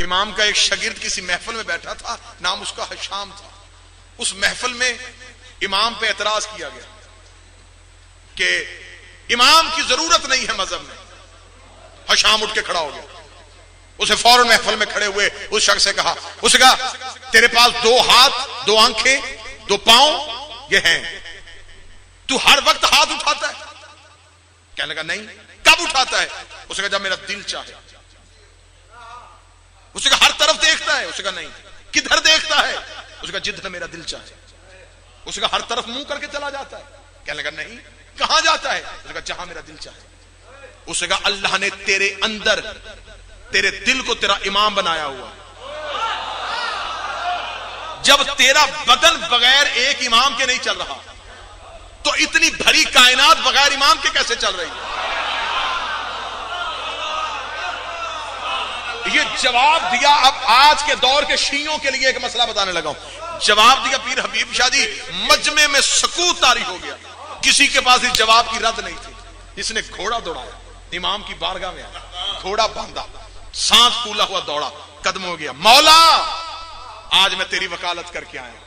امام کا ایک شاگرد کسی محفل میں بیٹھا تھا، نام اس کا حشام تھا. اس محفل میں امام پہ اعتراض کیا گیا کہ امام کی ضرورت نہیں ہے مذہب میں. حشام اٹھ کے کھڑا ہو گیا. اسے فوراً محفل میں کھڑے ہوئے اس شخص سے کہا، اس نے کہا تیرے پاس 2 ہاتھ 2 آنکھیں 2 پاؤں یہ ہیں، تو ہر وقت ہاتھ اٹھاتا ہے؟ کہنے لگا نہیں. کب اٹھاتا ہے؟ اس نے کہا جب میرا دل چاہے. اس نے کہا ہر طرف دیکھتا ہے؟ اس نے کہا نہیں. کدھر دیکھتا ہے؟ اس نے کہا جدھر میرا دل چاہے. اس نے کہا ہر طرف منہ کر کے چلا جاتا ہے؟ کہنے لگا نہیں. کہاں جاتا ہے؟ اس نے کہا جہاں میرا دل چاہے. اس نے کہا اللہ نے تیرے اندر تیرے دل کو تیرا امام بنایا ہوا. جب تیرا بدن بغیر ایک امام کے نہیں چل رہا تو اتنی بھری کائنات بغیر امام کے کیسے چل رہی ہے؟ یہ جواب دیا. اب آج کے دور کے شیعوں کے لیے ایک مسئلہ بتانے لگا ہوں. جواب دیا پیر حبیب شاہ جی. مجمع میں سکوت طاری ہو گیا. کسی کے پاس اس جواب کی رد نہیں تھی. اس نے گھوڑا دوڑایا, امام کی بارگاہ میں آیا, گھوڑا باندھا, سانس پھولا ہوا دوڑا, قدم ہو گیا, مولا آج میں تیری وکالت کر کے آیا,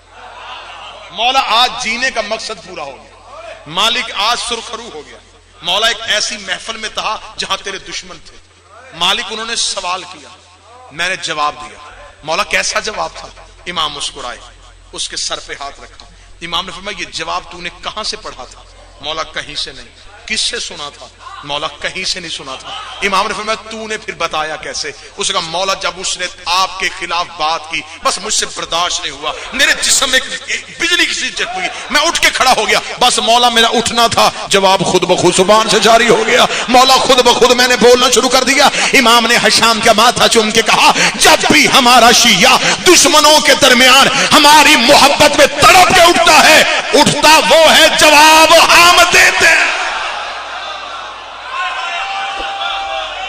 مولا آج جینے کا مقصد پورا ہو گیا, مالک آج سرخرو ہو گیا, مولا ایک ایسی محفل میں تھا جہاں تیرے دشمن تھے, مالک انہوں نے سوال کیا, میں نے جواب دیا, مولا کیسا جواب تھا؟ امام مسکرائے, اس کے سر پہ ہاتھ رکھا, امام نے فرمایا یہ جواب تو نے کہاں سے پڑھا تھا؟ مولا کہیں سے نہیں. کس سے سنا تھا؟ مولا کہیں سے نہیں سنا تھا. امام نے فرمایا تو نے پھر بتایا کیسے؟ اس نے کہا مولا جب اس نے آپ کے خلاف بات کی بس مجھ سے برداشت نہیں ہوا, میرے جسم میں بجلی کی سی جھٹک ہوئی, میں اٹھ کے کھڑا ہو گیا, بس مولا میرا اٹھنا تھا, جواب خود بخود زبان سے جاری ہو گیا, مولا خود بخود میں نے بولنا شروع کر دیا. امام نے حشام کا ماتھا چوم کے کہا جب بھی ہمارا شیعہ دشمنوں کے درمیان ہماری محبت میں تڑپ کے اٹھتا ہے, اٹھتا وہ ہے جواب